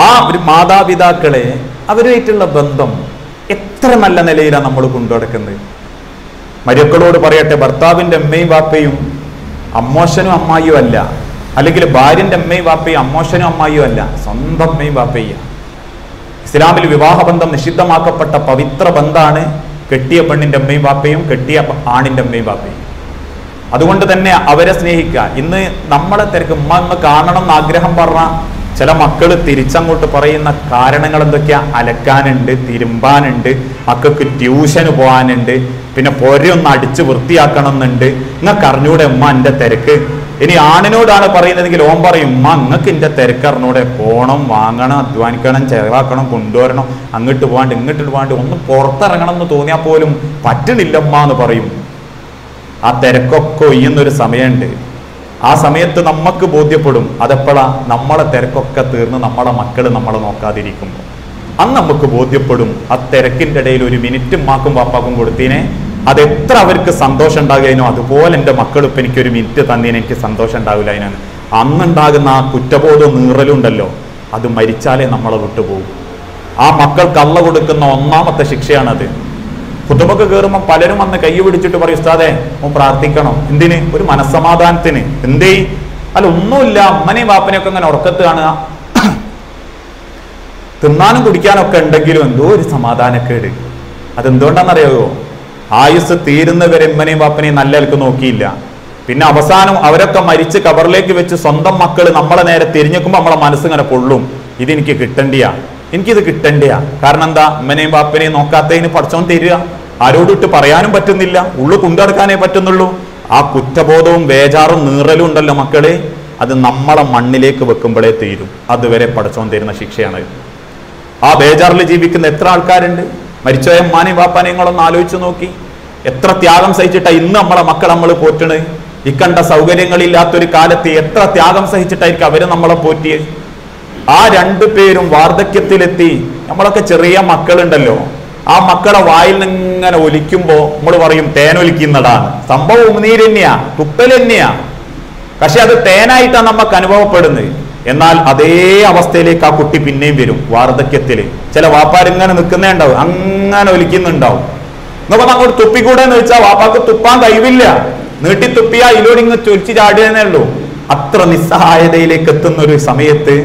ആ മാതാപിതാക്കളെ അവരുമായിട്ടുള്ള ബന്ധം എത്ര നല്ല നിലയിലാണ് നമ്മൾ കൊണ്ടുനടക്കുന്നത്. മരുക്കളോട് പറയട്ടെ, ഭർത്താവിൻ്റെ അമ്മയും വാപ്പയും അമ്മോശനും അമ്മായിയും അല്ല, അല്ലെങ്കിൽ ഭാര്യൻ്റെ അമ്മയും വാപ്പയും അമ്മോശനും അമ്മായിയും അല്ല, സ്വന്തം അമ്മയും വാപ്പയും. ഇസ്ലാമിൽ വിവാഹബന്ധം നിഷിദ്ധമാക്കപ്പെട്ട പവിത്ര ബന്ധമാണ് കെട്ടിയ പെണ്ണിൻ്റെ അമ്മയും വാപ്പയും കെട്ടിയ ആണിൻ്റെ അമ്മയും വാപ്പയും. അതുകൊണ്ട് തന്നെ അവരെ സ്നേഹിക്കുക. ഇന്ന് നമ്മളെ തിരക്ക് ഉമ്മ ഒന്ന് കാണണം എന്ന് ആഗ്രഹം പറഞ്ഞ ചില മക്കൾ തിരിച്ചങ്ങോട്ട് പറയുന്ന കാരണങ്ങൾ എന്തൊക്കെയാ? അലക്കാനുണ്ട്, തിരുമ്പാനുണ്ട്, മക്കൾക്ക് ട്യൂഷന് പോകാനുണ്ട്, പിന്നെ പൊരയൊന്ന് അടിച്ച് വൃത്തിയാക്കണം എന്നുണ്ട്. നിങ്ങൾക്ക് അറിഞ്ഞൂടെ ഉമ്മ എൻ്റെ തിരക്ക്. ഇനി ആണിനോടാണ് പറയുന്നതെങ്കിൽ ഓൻ പറയും, ഉമ്മ നിങ്ങൾക്ക് എൻ്റെ തിരക്ക് അറിഞ്ഞൂടെ, പോകണം, വാങ്ങണം, അധ്വാനിക്കണം, ചെലവാക്കണം, കൊണ്ടുവരണം, അങ്ങോട്ട് പോകാണ്ട് ഇങ്ങോട്ട് പോകാണ്ട് ഒന്ന് പുറത്തിറങ്ങണം എന്ന് തോന്നിയാൽ പോലും പറ്റണില്ലമ്മ എന്ന് പറയും. ആ തിരക്കൊക്കെ ഒയ്യുന്നൊരു സമയമുണ്ട്. ആ സമയത്ത് നമുക്ക് ബോധ്യപ്പെടും അതെപ്പോഴാ? നമ്മളെ തിരക്കൊക്കെ തീർന്ന് നമ്മളെ മക്കൾ നമ്മളെ നോക്കാതിരിക്കുമ്പോൾ അന്ന് നമുക്ക് ബോധ്യപ്പെടും ആ തിരക്കിൻ്റെ ഇടയിൽ ഒരു മിനിറ്റ് മാക്കും പാപ്പാക്കും കൊടുത്തീനെ അതെത്ര അവർക്ക് സന്തോഷം ഉണ്ടാകുകയോ അതുപോലെ എൻ്റെ മക്കൾ ഇപ്പം എനിക്കൊരു മിനിറ്റ് തന്നീനെ എനിക്ക് സന്തോഷം ഉണ്ടാവില്ല. അതിനാണ് അന്നുണ്ടാകുന്ന ആ കുറ്റബോധവും നീറലുണ്ടല്ലോ, അത് മരിച്ചാലേ നമ്മളെ വിട്ടുപോകും. ആ മക്കൾക്ക് അള്ള കൊടുക്കുന്ന ഒന്നാമത്തെ ശിക്ഷയാണത്. കുത്തുബക്ക് കയറുമ്പോൾ പലരും വന്ന് കൈ പിടിച്ചിട്ട് പറയും, ഉസ്താദേ ഓൻ പ്രാർത്ഥിക്കണം. എന്തിന്? ഒരു മനസ്സമാധാനത്തിന്. എന്തേ? അല്ല ഒന്നുമില്ല, അമ്മനെയും വാപ്പനെയൊക്കെ അങ്ങനെ ഉറക്കത്ത് കാണുക, തിന്നാനും കുടിക്കാനൊക്കെ ഉണ്ടെങ്കിലും എന്തോ ഒരു സമാധാനക്കേട്. അതെന്തുകൊണ്ടാണെന്നറിയാമോ? ആയുസ് തീരുന്നവരെ ഉമ്മനെയും വാപ്പനെയും നല്ല നിലക്ക് നോക്കിയില്ല. പിന്നെ അവസാനം അവരൊക്കെ മരിച്ച് കബറിലേക്ക് വെച്ച് സ്വന്തം മക്കൾ നമ്മളെ നേരെ തിരിഞ്ഞേക്കുമ്പോൾ നമ്മളെ മനസ്സിങ്ങനെ പൊള്ളും, ഇതെനിക്ക് കിട്ടണ്ടിയാ, എനിക്കിത് കിട്ടണ്ടിയാ. കാരണം എന്താ? അമ്മനെയും ബാപ്പനെയും നോക്കാത്തതിന് പടച്ചോൻ തരിക. ആരോടിട്ട് പറയാനും പറ്റുന്നില്ല, ഉള്ളു കൊണ്ടുനടക്കാനേ പറ്റുന്നുള്ളൂ. ആ കുറ്റബോധവും വേജാറും നീറലും ഉണ്ടല്ലോ മക്കളെ, അത് നമ്മളെ മണ്ണിലേക്ക് വെക്കുമ്പോഴേ തീരും. അതുവരെ പടച്ചോൻ തരുന്ന ശിക്ഷയാണ്. ആ ബേജാറിൽ ജീവിക്കുന്ന എത്ര ആൾക്കാരുണ്ട്? മരിച്ചോയ അമ്മാനെയും ബാപ്പാനെയും നിങ്ങളൊന്ന് ആലോചിച്ച് നോക്കി. എത്ര ത്യാഗം സഹിച്ചിട്ടാ ഇന്ന് നമ്മളെ മക്കൾ നമ്മൾ പോറ്റണ്. ഇക്കണ്ട സൗകര്യങ്ങളില്ലാത്തൊരു കാലത്ത് എത്ര ത്യാഗം സഹിച്ചിട്ടായിരിക്കും അവര് നമ്മളെ പോറ്റിയത്. ആ രണ്ടു പേരും വാർദ്ധക്യത്തിലെത്തി. നമ്മളൊക്കെ ചെറിയ മക്കളുണ്ടല്ലോ, ആ മക്കളെ വായിൽ നിന്നിങ്ങനെ ഒലിക്കുമ്പോ നമ്മൾ പറയും തേനൊലിക്കുന്നതാണ്. സംഭവം ഉമിനീര് തന്നെയാ, തുപ്പൽ തന്നെയാ, പക്ഷെ അത് തേനായിട്ടാണ് നമുക്ക് അനുഭവപ്പെടുന്നത്. എന്നാൽ അതേ അവസ്ഥയിലേക്ക് ആ കുട്ടി പിന്നെയും വരും വാർദ്ധക്യത്തില്. ചില വാപ്പാരിങ്ങനെ നിൽക്കുന്നേ ഉണ്ടാവും, അങ്ങനെ ഒലിക്കുന്നുണ്ടാവും. എന്നൊക്കെ അങ്ങോട്ട് തുപ്പിക്കൂടെന്ന് വെച്ചാൽ വാപ്പാക്ക് തുപ്പാൻ കഴിവില്ല. നീട്ടി തുപ്പിയാ ഇലോടിങ്ങ് ചൊലിച്ച് ചാടുകയെന്നേ ഉള്ളൂ. അത്ര നിസ്സഹായതയിലേക്ക് എത്തുന്ന ഒരു സമയത്ത്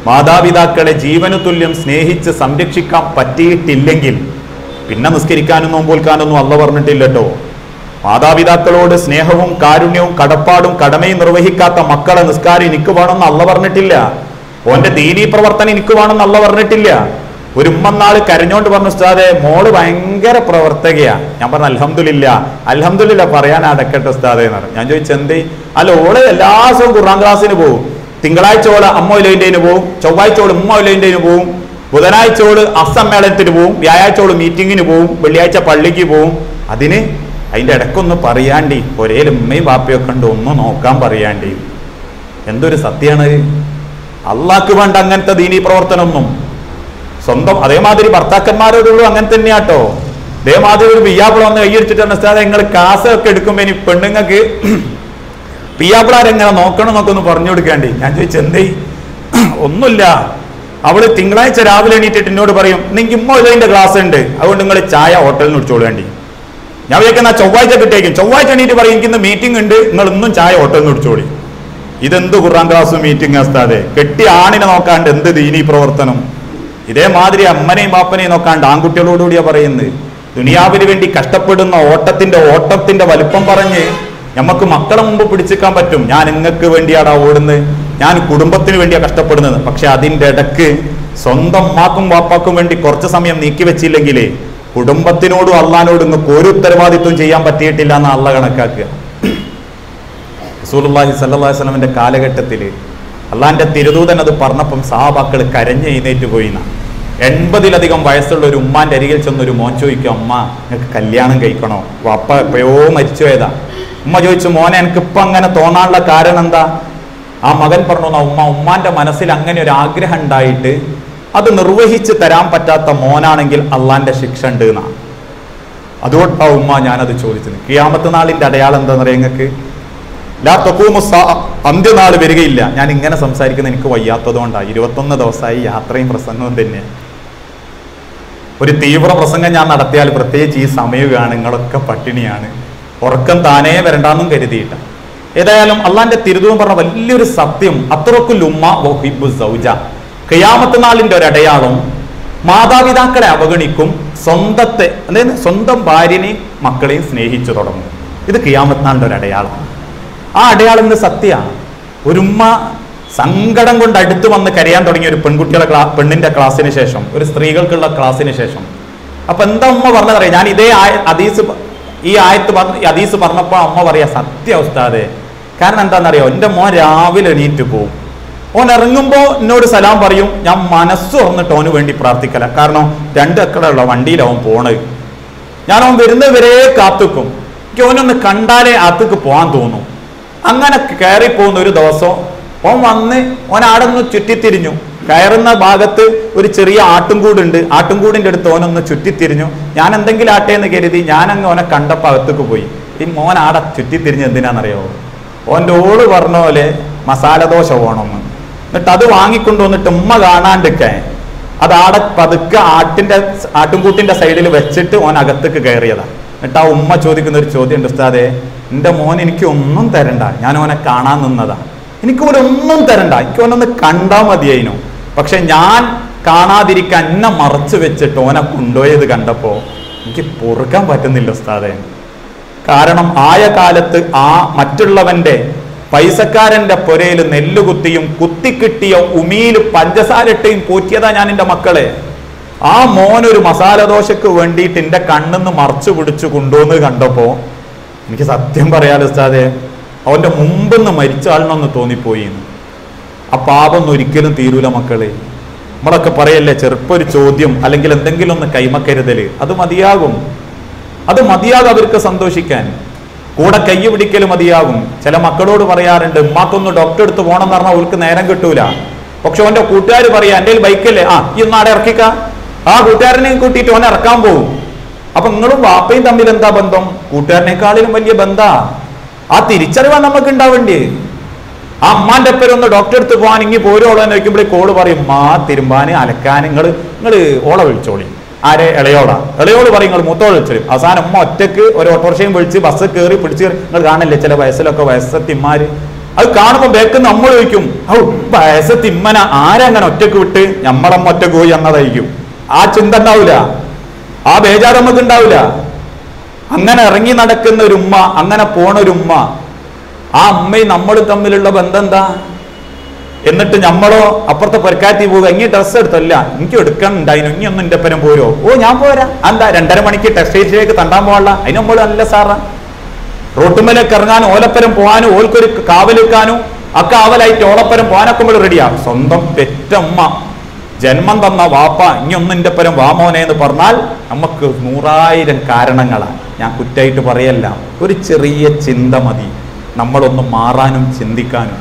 മാതാപിതാക്കളെ ജീവനു തുല്യം സ്നേഹിച്ച് സംരക്ഷിക്കാൻ പറ്റിയിട്ടില്ലെങ്കിൽ പിന്നെ നിസ്കരിക്കാനും നോമ്പോൽക്കാനൊന്നും അള്ള പറഞ്ഞിട്ടില്ലട്ടോ. മാതാപിതാക്കളോട് സ്നേഹവും കാരുണ്യവും കടപ്പാടും കടമയും നിർവഹിക്കാത്ത മക്കളെ നിസ്കാരം എനിക്ക് വേണമെന്ന് അള്ള പറഞ്ഞിട്ടില്ല. ഓന്റെ ദീനീ പ്രവർത്തനം എനിക്ക് വേണമെന്ന് അള്ള പറഞ്ഞിട്ടില്ല. ഒരു ഉമ്മന്നാള് കരഞ്ഞോണ്ട് പറഞ്ഞു, ഉസ്താദേ മോള് ഭയങ്കര പ്രവർത്തകയാ. ഞാൻ പറഞ്ഞു അൽഹംദുലില്ലാ പറയാൻ അടക്കട്ടെ ഉസ്താദേ എന്ന് പറഞ്ഞു. ഞാൻ ചോദിച്ചു എന്തേ? അല്ല ഓള് എല്ലാ ദിവസവും ഖുർആൻ ക്ലാസ്സിന് പോകും. തിങ്കളാഴ്ച ഓള് അമ്മ ഒലൈൻ്റെന് പോവും, ചൊവ്വാഴ്ച ഓള് ഉമ്മ ഒലൈൻ്റെന് പോവും, ബുധനാഴ്ച ഓള് അസമ്മേളനത്തിന് പോവും, വ്യാഴാഴ്ച ഓള് മീറ്റിങ്ങിന് പോവും, വെള്ളിയാഴ്ച പള്ളിക്ക് പോവും. അതിൻ്റെ ഇടയ്ക്കൊന്ന് പറയാണ്ടി, ഒരേ ഉമ്മയും ബാപ്പയൊക്കെ ഉണ്ട്, ഒന്ന് നോക്കാൻ പറയാണ്ടി. എന്തൊരു സത്യമാണ്! അള്ളാഹ്ക്ക് വേണ്ട അങ്ങനത്തെ ദീനീ പ്രവർത്തനമൊന്നും. സ്വന്തം അതേമാതിരി ഭർത്താക്കന്മാരോടുള്ളൂ അങ്ങനെ തന്നെയാട്ടോ. അതേമാതിരി ഒരു പിയ്യാപ്പിള വന്ന് കൈയടിച്ചിട്ടാണ് ഉസ്താദേ നിങ്ങൾ കാസൊക്കെ എടുക്കുമ്പോൾ ഇനി പെണ്ണുങ്ങൾക്ക് പിയ്യാപ്പിളാരെങ്ങനെ നോക്കണം എന്നൊക്കെ ഒന്ന് പറഞ്ഞു കൊടുക്കേണ്ടി. ഞാൻ ചോദിച്ചു എന്തേ? ഒന്നുമില്ല, അവള് തിങ്കളാഴ്ച രാവിലെ എണീറ്റിട്ട് എന്നോട് പറയും നിങ്ങൾക്ക് ഉമ്മ ഇതിന്റെ ക്ലാസ് ഉണ്ട്, അതുകൊണ്ട് നിങ്ങൾ ചായ ഹോട്ടലിൽ നിന്ന് കുടിച്ചോളൂ വേണ്ടി. ഞാൻ വിചാരിക്കുന്ന ചൊവ്വാഴ്ച കിട്ടേക്കും. ചൊവ്വാഴ്ച എണീറ്റ് പറയും എനിക്കിന്ന് മീറ്റിംഗ് ഉണ്ട്, നിങ്ങൾ ഇന്നും ചായ ഹോട്ടലിൽ നിന്ന് കുടിച്ചോളി. ഇതെന്ത് ഖുർആൻ ക്ലാസ്സും മീറ്റിംഗ് ഉസ്താദേ? കെട്ടിയ ആണിനെ നോക്കാണ്ട് എന്ത് ദീനീ പ്രവർത്തനം? ഇതേമാതിരി അമ്മനെയും ബാപ്പനെയും നോക്കാണ്ട് ആൺകുട്ടികളോടുകൂടിയാ പറയുന്നത്. ദുനിയാവിന് വേണ്ടി കഷ്ടപ്പെടുന്ന ഓട്ടത്തിന്റെ വലുപ്പം പറഞ്ഞ് നമുക്ക് മക്കളെ മുമ്പ് പിടിച്ചിക്കാൻ പറ്റും. ഞാൻ നിങ്ങൾക്ക് വേണ്ടിയാടാ ഓടുന്നത്, ഞാൻ കുടുംബത്തിന് വേണ്ടിയാ കഷ്ടപ്പെടുന്നത്. പക്ഷെ അതിൻ്റെ ഇടക്ക് സ്വന്തം മാക്കും വാപ്പാക്കും വേണ്ടി കുറച്ച് സമയം നീക്കി വെച്ചില്ലെങ്കിലേ കുടുംബത്തിനോടും അള്ളാനോടും നിങ്ങൾക്ക് ഒരു ഉത്തരവാദിത്വം ചെയ്യാൻ പറ്റിയിട്ടില്ല എന്ന് അള്ള കണക്കാക്കുക. റസൂലുള്ളാഹി സ്വല്ലല്ലാഹു അലൈഹി വസല്ലമയുടെ കാലഘട്ടത്തിൽ അള്ളാന്റെ തിരുദൂതൻ അത് പറഞ്ഞപ്പം സഹാബാക്കൾ കരഞ്ഞ് എഴുന്നേറ്റ് പോയിന്ന. 80-ലധികം വയസ്സുള്ള ഒരു ഉമ്മാന്റെ അരികിൽ ചെന്നൊരു മോൻ ചോദിക്കും, അമ്മ നിങ്ങൾക്ക് കല്യാണം കഴിക്കണോ? വാപ്പ എപ്പോഴോ മരിച്ചു പോയതാ. ഉമ്മ ചോദിച്ചു, മോനെ എനിക്ക് ഇപ്പം അങ്ങനെ തോന്നാനുള്ള കാരണം എന്താ? ആ മകൻ പറഞ്ഞു, ഉമ്മാന്റെ മനസ്സിൽ അങ്ങനെ ഒരു ആഗ്രഹം ഉണ്ടായിട്ട് അത് നിർവഹിച്ച് തരാൻ പറ്റാത്ത മോനാണെങ്കിൽ അള്ളാന്റെ ശിക്ഷ ഉണ്ട് എന്നാ. അതുകൊണ്ടാ ഉമ്മ ഞാനത് ചോദിച്ചത്. ഖിയാമത്ത് നാളിന്റെ അടയാളം എന്താണെന്ന് പറയാം നിങ്ങൾക്ക്? ലാ തഖൂമു സ്സാഅ, അന്ത്യനാൾ വരികയില്ല. ഞാൻ ഇങ്ങനെ സംസാരിക്കുന്നത് എനിക്ക് വയ്യാത്തതുകൊണ്ടാണ്. 21 ദിവസമായി യാത്രയും പ്രസംഗവും തന്നെ. ഒരു തീവ്ര പ്രസംഗം ഞാൻ നടത്തിയാൽ പ്രത്യേകിച്ച് ഈ സമയമാണ് നിങ്ങളൊക്കെ പട്ടിണിയാണ്, ഉറക്കം താനേ വരണ്ടാന്നും കരുതിയിട്ട. ഏതായാലും അള്ളാന്റെ തിരുതൂം പറഞ്ഞ വലിയൊരു സത്യം, അത്രക്കുൽ ഉമ്മ വഹിബ്ബു സൗജ, ഖിയാമത്ത് നാളിന്റെ ഒരു അടയാളം മാതാപിതാക്കളെ അവഗണിക്കും, സ്വന്തത്തെ അതായത് സ്വന്തം ഭാര്യനെയും മക്കളെയും സ്നേഹിച്ചു തുടങ്ങും. ഇത് ഖിയാമത്ത് നാളിന്റെ ഒരു അടയാളമാണ്. ആ അടയാളം ഇന്ന് സത്യമാണ്. ഒരു ഉമ്മ സങ്കടം കൊണ്ട് അടുത്ത് വന്ന് കരയാൻ തുടങ്ങിയ ഒരു പെണ്ണിന്റെ ക്ലാസ്സിന് ശേഷം, ഒരു സ്ത്രീകൾക്കുള്ള ക്ലാസ്സിന് ശേഷം. അപ്പൊ എന്താ ഉമ്മ പറഞ്ഞതറിയാം? ഞാൻ ഇതേ ഹദീസ് പറഞ്ഞപ്പോ അമ്മ പറയാ, സത്യ ഉസ്താദേ, കാരണം എന്താണെന്നറിയോ, എൻ്റെ മോൻ രാവിലെ എണീറ്റ് പോവും, ഓൻ ഇറങ്ങുമ്പോ എന്നോട് സലാം പറയും, ഞാൻ മനസ്സ് തുറന്നിട്ട് ഓന് വേണ്ടി പ്രാർത്ഥിക്കല. കാരണം 2 അക്കടുള്ള വണ്ടിയിലാവും പോണത്. ഞാൻ ഓൻ വരുന്നവരെ കാത്തുക്കും, എനിക്ക് ഓനൊന്ന് കണ്ടാലേ അകത്തേക്ക് പോകാൻ തോന്നും. അങ്ങനെ കയറിപ്പോകുന്ന ഒരു ദിവസം ഓൻ വന്ന് ഓൻ ആടൊന്ന് ചുറ്റിത്തിരിഞ്ഞു. കയറുന്ന ഭാഗത്ത് ഒരു ചെറിയ ആട്ടുംകൂടുണ്ട്, ആട്ടുംകൂടിന്റെ അടുത്ത് ഓനൊന്ന് ചുറ്റിത്തിരിഞ്ഞു. ഞാൻ എന്തെങ്കിലും ആട്ടെ എന്ന് കരുതി ഞാൻ അങ്ങ് ഓനെ കണ്ടപ്പോൾ അകത്തേക്ക് പോയി. ഈ മോൻ ആടെ ചുറ്റിത്തിരിഞ്ഞ് എന്തിനാണെന്നറിയോ? ഓൻ്റെ ഓള് പറഞ്ഞ പോലെ മസാലദോശ വേണമെന്ന്. എന്നിട്ട് അത് വാങ്ങിക്കൊണ്ടുവന്നിട്ട് ഉമ്മ കാണാണ്ടിരിക്കാൻ അത് ആടെ പതുക്കെ ആട്ടുംകൂട്ടിന്റെ സൈഡിൽ വെച്ചിട്ട് ഓൻ അകത്തേക്ക് കയറിയതാ. എന്നിട്ട് ആ ഉമ്മ ചോദിക്കുന്ന ഒരു ചോദ്യം ഉണ്ട്, ഉസ്താദേ, എൻ്റെ മോൻ എനിക്ക് ഒന്നും തരണ്ട, ഞാൻ ഓനെ കാണാൻ നിന്നതാ, എനിക്ക് ഒന്നും തരണ്ട, എനിക്ക് ഓനൊന്ന് കണ്ടാൽ മതിയായിരുന്നു. പക്ഷെ ഞാൻ കാണാതിരിക്കാൻ എന്നെ മറച്ചു വെച്ചിട്ട് ഓനെ കൊണ്ടുപോയത് കണ്ടപ്പോ എനിക്ക് പൊറുക്കാൻ പറ്റുന്നില്ല ഉസ്താദേ. കാരണം ആയ കാലത്ത് ആ മറ്റുള്ളവന്റെ പൈസക്കാരന്റെ പുരയിൽ നെല്ലുകുത്തിയും കുത്തിക്കിട്ടിയ ഉമിയിൽ പഞ്ചസാരട്ടയും പോറ്റിയതാ ഞാൻ എൻ്റെ മക്കളെ. ആ മോനൊരു മസാലദോശക്ക് വേണ്ടിയിട്ട് എൻ്റെ കണ്ണിന്ന് മറച്ചു പിടിച്ചു കൊണ്ടുവന്ന് കണ്ടപ്പോ എനിക്ക് സത്യം പറയാലോ ഉസ്താദേ, അവന്റെ മുമ്പെന്ന് മരിച്ച ആളിനൊന്ന് തോന്നിപ്പോയി. ആ പാപമൊന്നും ഒരിക്കലും തീരൂല മക്കളെ. നമ്മളൊക്കെ പറയല്ലേ, ചെറുപ്പം ഒരു ചോദ്യം അല്ലെങ്കിൽ എന്തെങ്കിലും ഒന്ന് കൈമക്കരുതല്, അത് മതിയാകും. അവർക്ക് സന്തോഷിക്കാൻ. കൂടെ കൈ പിടിക്കൽ മതിയാകും. ചില മക്കളോട് പറയാറുണ്ട്, ഉമ്മാക്കൊന്ന് ഡോക്ടറെ അടുത്ത് പോകണമെന്ന് പറഞ്ഞാൽ അവർക്ക് നേരം കിട്ടൂല. പക്ഷെ അവന്റെ കൂട്ടുകാർ പറയാ, എൻ്റെ ബൈക്കല്ലേ, ഈ ഒന്ന് ആടെ ഇറക്കിക്ക, ആ കൂട്ടുകാരനെയും കൂട്ടിയിട്ട് ഓനെ ഇറക്കാൻ പോകും. അപ്പൊ നിങ്ങളും വാപ്പയും തമ്മിൽ എന്താ ബന്ധം? കൂട്ടുകാരനേക്കാളിലും വലിയ ബന്ധാ. ആ തിരിച്ചറിവാണ് നമുക്ക് ഉണ്ടാവേണ്ടേ. ആ അമ്മാന്റെ ഒപ്പം ഒന്ന് ഡോക്ടറെ അടുത്ത് പോകാൻ ഇങ്ങി പോരോളോ എന്ന് ചോദിക്കുമ്പോഴേ കോള് പറയും, തിരുമ്പാന് അലക്കാൻ നിങ്ങള് ഓളെ വിളിച്ചോളി. ആരെ? ഇളയോട് പറയും നിങ്ങൾ മൂത്തോളെ വിളിച്ചോളി. അവസാനം അമ്മ ഒറ്റക്ക് ഒരു ഓട്ടോറിക്ഷയും വിളിച്ച് ബസ് കയറി പിടിച്ച്, നിങ്ങൾ കാണല്ലേ ചില വയസ്സിലൊക്കെ വയസ്സത്തിമാര്, അത് കാണുമ്പോ ബേക്ക് നമ്മൾ ചോദിക്കും, വയസ്സത്തിമ്മന ആരങ്ങനെ ഒറ്റക്ക് വിട്ട് ഞമ്മളമ്മ ഒറ്റക്ക് പോയി എന്നതായിരിക്കും. ആ ചിന്ത ഉണ്ടാവില്ല, ആ ബേജാർ നമുക്ക് ഉണ്ടാവില്ല. അങ്ങനെ ഇറങ്ങി നടക്കുന്ന ഒരു ഉമ്മ, അങ്ങനെ പോണ ഒരു ഉമ്മ, ആ അമ്മയും നമ്മൾ തമ്മിലുള്ള ബന്ധം എന്താ? എന്നിട്ട് നമ്മളോ അപ്പുറത്തെ പൊരക്കാറ്റി പോവുക, ഇങ്ങനെ ഡ്രസ്സ് എടുത്തല്ല, എനിക്ക് എടുക്കാനുണ്ടായിരുന്നു, ഇനി ഒന്നും എൻ്റെ പരം പോരോ? ഞാൻ പോരാ. എന്താ 2:30 മണിക്ക് ടെക്സ്റ്റൈൽസിലേക്ക് തണ്ടാൻ പോകാനുള്ള? അതിന് നമ്മൾ നല്ല സാറാ. റോട്ടുമലേക്ക് ഇറങ്ങാനും ഓലപ്പരം പോകാനും ഓൽക്കൊരു കാവലിക്കാനും ആ കാവലായിട്ട് ഓളപ്പരം പോകാനൊക്കെ നമ്മൾ റെഡിയാ. സ്വന്തം പെറ്റമ്മ, ജന്മം തന്ന വാപ്പ, ഇനിയൊന്നും എൻ്റെ പരം വാമോനെ എന്ന് പറഞ്ഞാൽ നമുക്ക് 100,000 കാരണങ്ങളാണ്. ഞാൻ കുറ്റായിട്ട് പറയല്ല. ഒരു ചെറിയ ചിന്ത മതി നമ്മളൊന്ന് മാറാനും ചിന്തിക്കാനും.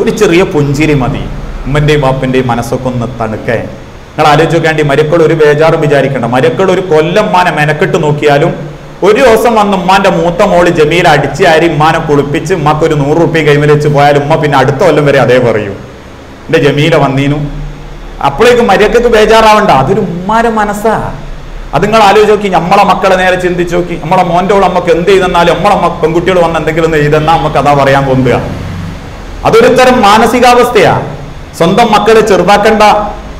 ഒരു ചെറിയ പുഞ്ചിരി മതി ഉമ്മൻ്റെയും വാപ്പൻ്റെയും മനസ്സൊക്കെ ഒന്ന് തണുക്കേ. നിങ്ങൾ ആലോചിക്കേണ്ടി, മരക്കൾ ഒരു ബേജാറും വിചാരിക്കേണ്ട. മരക്കൾ ഒരു കൊല്ലം ഉമ്മാനെ മെനക്കെട്ട് നോക്കിയാലും ഒരു ദിവസം വന്ന് ഉമ്മാന്റെ മൂത്ത മോള് ജമീല അടിച്ച് ആരി ഉമ്മാനെ കുളിപ്പിച്ച് ഉമ്മാക്ക് ഒരു 100 റുപ്യ കൈമേൽ വെച്ച് പോയാലും ഉമ്മ പിന്നെ അടുത്ത കൊല്ലം വരെ അതേ പറയൂ, എൻ്റെ ജമീല വന്നീനു. അപ്പോഴേക്കും മരക്കൾക്ക് ബേജാറാവണ്ട. അതൊരു ഉമ്മാരെ മനസ്സാ. അത് നിങ്ങൾ ആലോചിച്ച് നോക്കി. നമ്മളെ മക്കളെ നേരെ ചിന്തിച്ച് നോക്കി. നമ്മളെ മോൻ്റെ നമുക്ക് എന്ത് ചെയ്തെന്നാലും നമ്മളെ പെൺകുട്ടികൾ വന്ന് എന്തെങ്കിലും ഒന്ന് ചെയ്തെന്നാൽ നമുക്ക് അതാ പറയാൻ പൊന്തുക. അതൊരു തരം മാനസികാവസ്ഥയാ. സ്വന്തം മക്കളെ ചെറുതാക്കണ്ട.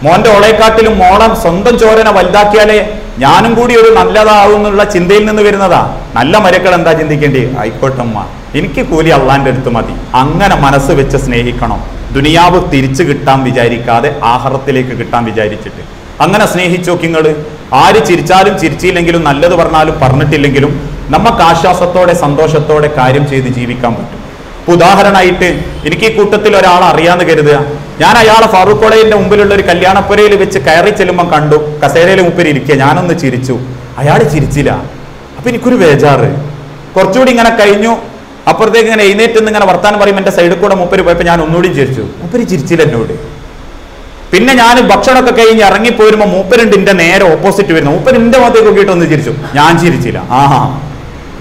മോന്റെ ഓളെക്കാട്ടിലും മോളെ സ്വന്തം ചോരനെ വലുതാക്കിയാലേ ഞാനും കൂടി ഒരു നല്ലതാവും എന്നുള്ള ചിന്തയിൽ നിന്ന് വരുന്നതാ. നല്ല മരക്കൾ എന്താ ചിന്തിക്കേണ്ടി? ആയിക്കോട്ടമ്മ, എനിക്ക് കൂലി അള്ളാന്റെ അടുത്ത് മതി. അങ്ങനെ മനസ്സ് വെച്ച് സ്നേഹിക്കണം. ദുനിയാവ് തിരിച്ചു കിട്ടാൻ വിചാരിക്കാതെ ആഖിറത്തിലേക്ക് കിട്ടാൻ വിചാരിച്ചിട്ട് അങ്ങനെ സ്നേഹിച്ചു നോക്കിങ്ങള്. ആര് ചിരിച്ചാലും ചിരിച്ചില്ലെങ്കിലും നല്ലത് പറഞ്ഞാലും പറഞ്ഞിട്ടില്ലെങ്കിലും നമുക്ക് ആശ്വാസത്തോടെ സന്തോഷത്തോടെ കാര്യം ചെയ്ത് ജീവിക്കാൻ പറ്റും. ഉദാഹരണമായിട്ട് എനിക്ക് ഈ കൂട്ടത്തിൽ ഒരാളെ അറിയാന്ന് കരുതുക. ഞാൻ അയാളെ ഫാറൂഖ് കോളേജിന്റെ മുമ്പിലുള്ള ഒരു കല്യാണപ്പുരയിൽ വെച്ച് കയറി ചെല്ലുമ്പോൾ കണ്ടു, കസേരയിൽ മുമ്പിൽ ഇരിക്കുക. ഞാനൊന്ന് ചിരിച്ചു, അയാൾ ചിരിച്ചില്ല. അപ്പൊ എനിക്കൊരു ബേജാറ്. കുറച്ചുകൂടി ഇങ്ങനെ കഴിഞ്ഞു, അപ്പുറത്തേക്ക് ഇങ്ങനെ എഴുന്നേറ്റ് ഇങ്ങനെ വർത്താനം പറയുമ്പോൾ എന്റെ സൈഡിൽ കൂടെ മൂപ്പര് പോയപ്പോൾ ഞാൻ ഒന്നുകൂടി ചിരിച്ചു. മൂപ്പര് ചിരിച്ചില്ല എന്നോട്. പിന്നെ ഞാൻ ഭക്ഷണമൊക്കെ കഴിഞ്ഞ് ഇറങ്ങിപ്പോരുമ്പോൾ മൂപ്പരുണ്ട് എന്റെ നേരെ ഓപ്പോസിറ്റ് വരുന്നു. മൂപ്പര് എന്റെ മുഖത്തേക്ക് നോക്കിയിട്ടൊന്ന് ചിരിച്ചു, ഞാൻ ചിരിച്ചില്ല.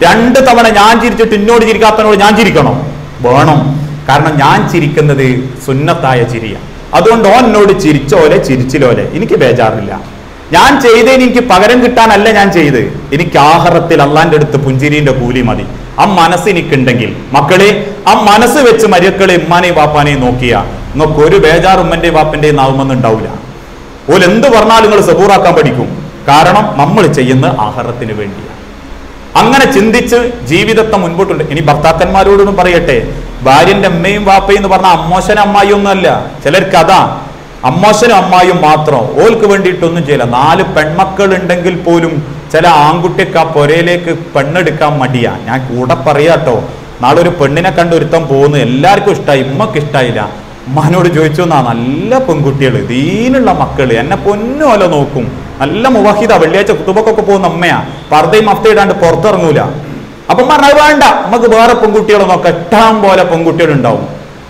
2 തവണ ഞാൻ ചിരിച്ചിട്ട് എന്നോട് ചിരിക്കാത്തനോട് ഞാൻ ചിരിക്കണോ? വേണം. കാരണം ഞാൻ ചിരിക്കുന്നത് സുന്നത്തായ ചിരിയാണ്. അതുകൊണ്ട് ഓൻ എന്നോട് ചിരിച്ചോലെ ചിരിച്ചിലോലെ എനിക്ക് ബേജാറില്ല. ഞാൻ ചെയ്തതിന് എനിക്ക് പകരം കിട്ടാനല്ല ഞാൻ ചെയ്ത്, എനിക്ക് ആഖിറത്തിൽ അള്ളാന്റെ അടുത്ത് പുഞ്ചിരിന്റെ കൂലി മതി. ആ മനസ്സ് എനിക്കുണ്ടെങ്കിൽ മക്കളെ, ആ മനസ്സ് വെച്ച് മരുക്കളെ ഉമ്മാനെയും വാപ്പാനെയും നോക്കിയാ നിങ്ങൾക്ക് ഒരു ബേജാർ ഉമ്മന്റെയും വാപ്പന്റെയും നാവുമെന്ന് ഉണ്ടാവില്ല. ഓല് എന്ത് പറഞ്ഞാലും നിങ്ങൾ സബൂറാക്കാൻ പഠിക്കും. കാരണം നമ്മൾ ചെയ്യുന്ന ആഹാരത്തിന് വേണ്ടിയാണ്. അങ്ങനെ ചിന്തിച്ച് ജീവിതത്തെ മുൻപോട്ടുണ്ട്. ഇനി ഭർത്താക്കന്മാരോടൊന്നും പറയട്ടെ, ഭാര്യന്റെ അമ്മയും വാപ്പയും എന്ന് പറഞ്ഞാൽ അമ്മോശനും അമ്മായിയും ഒന്നും അല്ല. ചിലർക്ക് അതാ അമ്മോശനും അമ്മായും മാത്രം, ഓൾക്ക് വേണ്ടിയിട്ടൊന്നും ചെയ്യില്ല. 4 പെൺമക്കൾ ഉണ്ടെങ്കിൽ പോലും ചില ആൺകുട്ടിക്ക് ആ പൊരയിലേക്ക് പെണ്ണെടുക്കാൻ മടിയാ. ഞാൻ കൂടെ പറയാട്ടോ, നാളെ ഒരു പെണ്ണിനെ കണ്ട് ഒരുത്തം പോകുന്നു, എല്ലാവർക്കും ഇഷ്ടമായി, ഉമ്മക്ക് ഇഷ്ടമായില്ല. ഉമ്മാനോട് ചോദിച്ചു എന്നാ, നല്ല പെൺകുട്ടികൾ, ദീനുള്ള മക്കള്, എന്നെ പൊന്നുപോലെ നോക്കും, നല്ല മുവാഹിദ, വെള്ളിയാഴ്ച കുത്തുബക്കൊക്കെ പോകുന്ന അമ്മയാ, പർദ്ദയും മഫ്തയിടാണ്ട് പുറത്തിറങ്ങൂല. അപ്പം പറഞ്ഞത് വേണ്ട, നമുക്ക് വേറെ പെൺകുട്ടികളെ നോക്കാം, ഇഷ്ടം പോലെ പെൺകുട്ടികൾ ഉണ്ടാവും.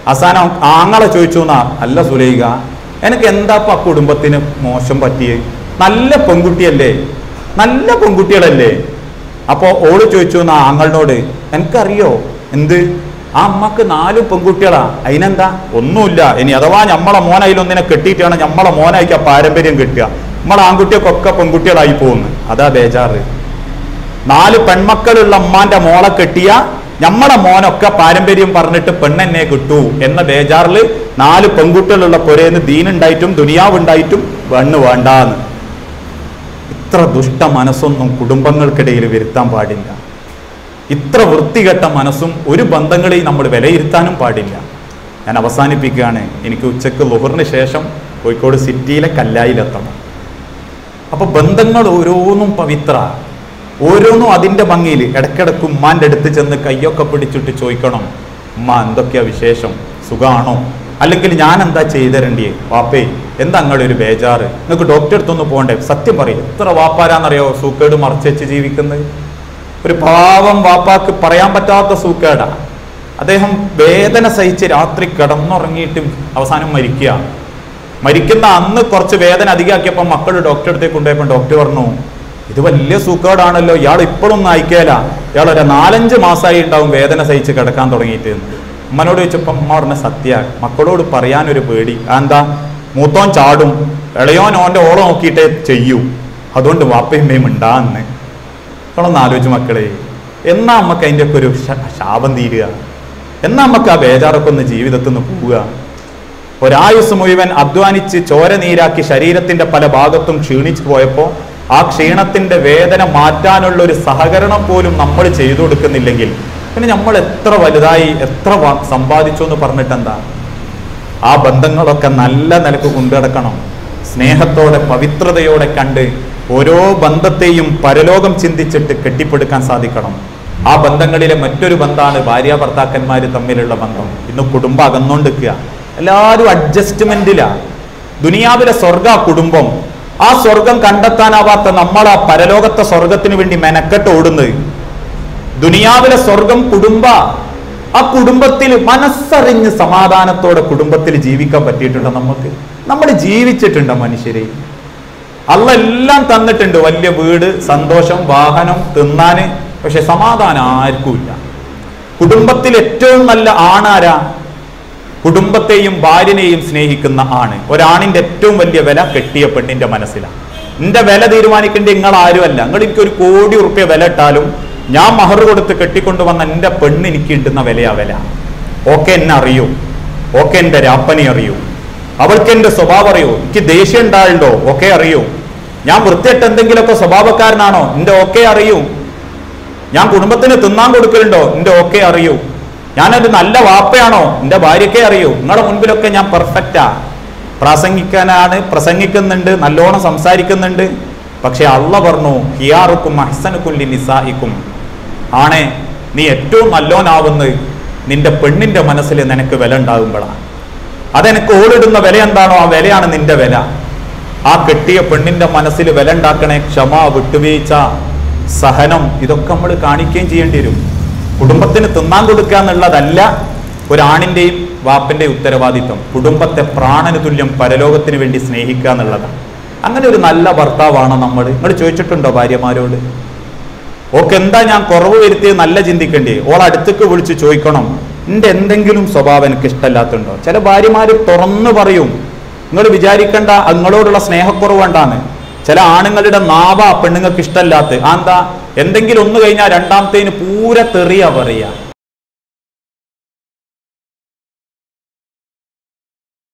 അവസാനം ആങ്ങളെ ചോദിച്ചു എന്നാ, അല്ല സുലൈഖ, എനിക്ക് എന്താ ആ കുടുംബത്തിന് മോശം പറ്റിയേ? നല്ല പെൺകുട്ടിയല്ലേ, നല്ല പെൺകുട്ടികളല്ലേ? അപ്പോ ഓള് ചോദിച്ചു എന്നാ ആങ്ങളിനോട്, എനിക്കറിയോ എന്ത്, ആ അമ്മക്ക് 4 പെൺകുട്ടികളാ, അതിനെന്താ? ഒന്നുമില്ല. ഇനി അഥവാ നമ്മളെ മോനയിലൊന്നിനെ കെട്ടിയിട്ടാണ് നമ്മളെ മോനായിക്ക് ആ പാരമ്പര്യം കിട്ടുക, നമ്മളെ ആൺകുട്ടിയൊക്കെ പെൺകുട്ടികളായി പോകുന്നു. അതാ ബേജാറ്. 4 പെൺമക്കളുള്ള അമ്മാന്റെ മോളെ കെട്ടിയ നമ്മളെ മോനൊക്കെ പാരമ്പര്യം പറഞ്ഞിട്ട് പെണ്ണെന്നെ കിട്ടൂ എന്ന ബേജാറില് 4 പെൺകുട്ടികളുള്ള പൊരേന്ന് ദീനുണ്ടായിട്ടും ദുനിയാവുണ്ടായിട്ടും പെണ്ണ് വേണ്ടാന്ന്. ഇത്ര ദുഷ്ട മനസ്സൊന്നും കുടുംബങ്ങൾക്കിടയിൽ വരുത്താൻ പാടില്ല. ഇത്ര വൃത്തികെട്ട മനസ്സും ഒരു ബന്ധങ്ങളെയും നമ്മൾ വിലയിരുത്താനും പാടില്ല. ഞാൻ അവസാനിപ്പിക്കുകയാണ്. എനിക്ക് ഉച്ചക്ക് ളുഹറിന് ശേഷം കോഴിക്കോട് സിറ്റിയിലെ കല്ലായിലെത്തണം. അപ്പൊ ബന്ധങ്ങൾ ഓരോന്നും പവിത്ര, ഓരോന്നും അതിൻ്റെ ഭംഗിയിൽ. ഇടയ്ക്കിടയ്ക്ക് ഉമ്മാൻ്റെ അടുത്ത് ചെന്ന് കയ്യൊക്കെ പിടിച്ചിട്ട് ചോദിക്കണം, ഉമ്മ എന്തൊക്കെയാ വിശേഷം, സുഖമാണോ? അല്ലെങ്കിൽ ഞാൻ എന്താ ചെയ്തരണ്ടിയേ, വാപ്പേ എന്താ അങ്ങനെ ഒരു ബേജാറ്, നിങ്ങൾക്ക് ഡോക്ടറെ അടുത്തൊന്ന് പോകണ്ടേ? സത്യം പറയും, എത്ര വാപ്പാരാന്നറിയോ സൂക്കേട് മറച്ചു വെച്ച് ജീവിക്കുന്നത്. ഒരു പാവം വാപ്പാക്ക് പറയാൻ പറ്റാത്ത സൂക്കേടാ. അദ്ദേഹം വേദന സഹിച്ച് രാത്രി കിടന്നുറങ്ങിയിട്ടും അവസാനം മരിക്കുക. മരിക്കുന്ന അന്ന് കുറച്ച് വേദന അധികമാക്കിയപ്പോൾ മക്കൾ ഡോക്ടറെ അടുത്തേക്ക് കൊണ്ടുപോയപ്പോൾ ഡോക്ടർ പറഞ്ഞു, ഇത് വലിയ സൂക്കേടാണല്ലോ, ഇയാൾ ഇപ്പോഴൊന്നും അയക്കേല, ഇയാൾ ഒരു 4-5 മാസമായി ഉണ്ടാവും വേദന സഹിച്ച് കിടക്കാൻ തുടങ്ങിയിട്ട്. ഉമ്മനോട് ചോദിച്ചപ്പോൾ ഉമ്മ പറഞ്ഞ സത്യ, മക്കളോട് പറയാനൊരു പേടി. എന്താ? മൂത്തോൻ ചാടും, ഇളയോൻ ഓൻ്റെ ഓളം നോക്കിയിട്ടേ ചെയ്യൂ, അതുകൊണ്ട് വാപ്പയമ്മയും ഉണ്ടാന്ന്. നമ്മളൊന്ന് ആലോചിച്ച് മക്കളെ, എന്നാ നമുക്ക് അതിൻ്റെ ഒക്കെ ഒരു ശാപം തീരുക? എന്നാ നമുക്ക് ആ ബേജാറൊക്കെ ഒന്ന് ജീവിതത്തിൽ നിന്ന് പോവുക? ഒരായുസ് മുഴുവൻ അധ്വാനിച്ച് ചോര നീരാക്കി ശരീരത്തിന്റെ പല ഭാഗത്തും ക്ഷീണിച്ചു പോയപ്പോൾ ആ ക്ഷീണത്തിന്റെ വേദന മാറ്റാനുള്ള ഒരു സഹകരണം പോലും നമ്മൾ ചെയ്തു കൊടുക്കുന്നില്ലെങ്കിൽ പിന്നെ നമ്മൾ എത്ര വലുതായി എത്ര സമ്പാദിച്ചു എന്ന് പറഞ്ഞിട്ടെന്താ? ആ ബന്ധങ്ങളൊക്കെ നല്ല നിലക്ക് കൊണ്ടുനടക്കണം. സ്നേഹത്തോടെ പവിത്രതയോടെ കണ്ട് ഓരോ ബന്ധത്തെയും പരലോകം ചിന്തിച്ചിട്ട് കെട്ടിപ്പടുക്കാൻ സാധിക്കണം. ആ ബന്ധങ്ങളിലെ മറ്റൊരു ബന്ധമാണ് ഭാര്യ ഭർത്താക്കന്മാർ തമ്മിലുള്ള ബന്ധം. ഇന്ന് കുടുംബം അകന്നോണ്ടിരിക്കുക, എല്ലാവരും അഡ്ജസ്റ്റ്മെന്റിലാ. ദുനിയാവിലെ സ്വർഗ കുടുംബം, ആ സ്വർഗം കണ്ടെത്താനാവാത്ത നമ്മൾ ആ പരലോകത്തെ സ്വർഗത്തിന് വേണ്ടി മെനക്കെട്ട് ഓടുന്നത്. ദുനിയാവിലെ സ്വർഗം കുടുംബ, ആ കുടുംബത്തിൽ മനസ്സറിഞ്ഞ് സമാധാനത്തോടെ കുടുംബത്തിൽ ജീവിക്കാൻ പറ്റിയിട്ടുണ്ടോ നമുക്ക്? നമ്മൾ ജീവിച്ചിട്ടുണ്ടോ മനുഷ്യരെ? അള്ള എല്ലാം തന്നിട്ടുണ്ട്, വലിയ വീട്, സന്തോഷം, വാഹനം, തിന്നാന്, പക്ഷെ സമാധാനം ആർക്കുമില്ല. കുടുംബത്തിൽ ഏറ്റവും നല്ല ആണാരാ? കുടുംബത്തെയും ഭാര്യനെയും സ്നേഹിക്കുന്ന ആണ്. ഒരാണിന്റെ ഏറ്റവും വലിയ വില കെട്ടിയ പെണ്ണിന്റെ മനസ്സിലാണ്. എന്റെ വില തീരുമാനിക്കേണ്ട നിങ്ങൾ ആരുമല്ല. നിങ്ങൾ എനിക്ക് 1 കോടി റുപ്യ വില ഇട്ടാലും ഞാൻ മഹർ കൊടുത്ത് കെട്ടിക്കൊണ്ടുവന്ന എന്റെ പെണ്ണ് എനിക്ക് ഇടുന്ന വിലയാ വില. ഓക്കെ എന്നെ അറിയൂ, ഓക്കെ എന്റെ രാപ്പനെ അറിയൂ, അവൾക്ക് എന്റെ സ്വഭാവം അറിയൂ, എനിക്ക് ദേഷ്യം ഉണ്ടാവുണ്ടോ ഓക്കെ അറിയൂ, ഞാൻ വൃത്തിയായിട്ട് എന്തെങ്കിലുമൊക്കെ സ്വഭാവക്കാരനാണോ എന്റെ ഓക്കെ അറിയൂ, ഞാൻ കുടുംബത്തിന് തിന്നാൻ കൊടുക്കലുണ്ടോ എന്റെ ഓക്കെ അറിയൂ, ഞാനൊരു നല്ല വാപ്പയാണോ എന്റെ ഭാര്യയ്ക്കേ അറിയൂ. നിങ്ങളുടെ മുൻപിലൊക്കെ ഞാൻ പെർഫെക്റ്റാ. പ്രസംഗിക്കുന്നുണ്ട്, നല്ലോണം സംസാരിക്കുന്നുണ്ട്. പക്ഷെ അള്ള പറഞ്ഞു, ഹിയാറുക്കും അഹ്സനുക്കും ലിനിസാഇക്കും, ആണേ നീ ഏറ്റവും നല്ലോനാവുന്നത് നിന്റെ പെണ്ണിന്റെ മനസ്സിൽ നിനക്ക് വില ഉണ്ടാകുമ്പോഴാണ്. അതെനിക്ക് ഓളിടുന്ന വില എന്താണോ ആ വിലയാണ് നിന്റെ വില. ആ കെട്ടിയ പെണ്ണിന്റെ മനസ്സിൽ വില ഉണ്ടാക്കണേ. ക്ഷമ, വിട്ടുവീഴ്ച, സഹനം, ഇതൊക്കെ നമ്മൾ കാണിക്കുകയും ചെയ്യേണ്ടി വരും. കുടുംബത്തിന് തിന്നാൻ കൊടുക്കുക എന്നുള്ളതല്ല ഒരാണിന്റെയും വാപ്പന്റെയും ഉത്തരവാദിത്വം. കുടുംബത്തെ പ്രാണന് തുല്യം പരലോകത്തിന് വേണ്ടി സ്നേഹിക്കുക എന്നുള്ളതാണ്. അങ്ങനെ ഒരു നല്ല ഭർത്താവാണ് നമ്മൾ. നിങ്ങൾ ചോദിച്ചിട്ടുണ്ടോ ഭാര്യമാരോട്? ഓക്കെ എന്താ ഞാൻ കുറവ് വരുത്തിയത് നല്ല ചിന്തിക്കണ്ടേ? ഓൾ അടുത്തേക്ക് വിളിച്ച് ചോദിക്കണം, എൻ്റെ എന്തെങ്കിലും സ്വഭാവം എനിക്ക് ഇഷ്ടമല്ലാത്തുണ്ടോ? ചില ഭാര്യമാര് തുറന്നു പറയും. നിങ്ങൾ വിചാരിക്കേണ്ട നിങ്ങളോടുള്ള സ്നേഹക്കുറവുണ്ടാണ്. ചില ആണുങ്ങളുടെ നാവ പെണ്ണുങ്ങൾക്ക് ഇഷ്ടമല്ലാത്ത എന്താ, എന്തെങ്കിലും ഒന്ന് കഴിഞ്ഞാൽ രണ്ടാമത്തേന് പൂര തെറിയാ പറയാ.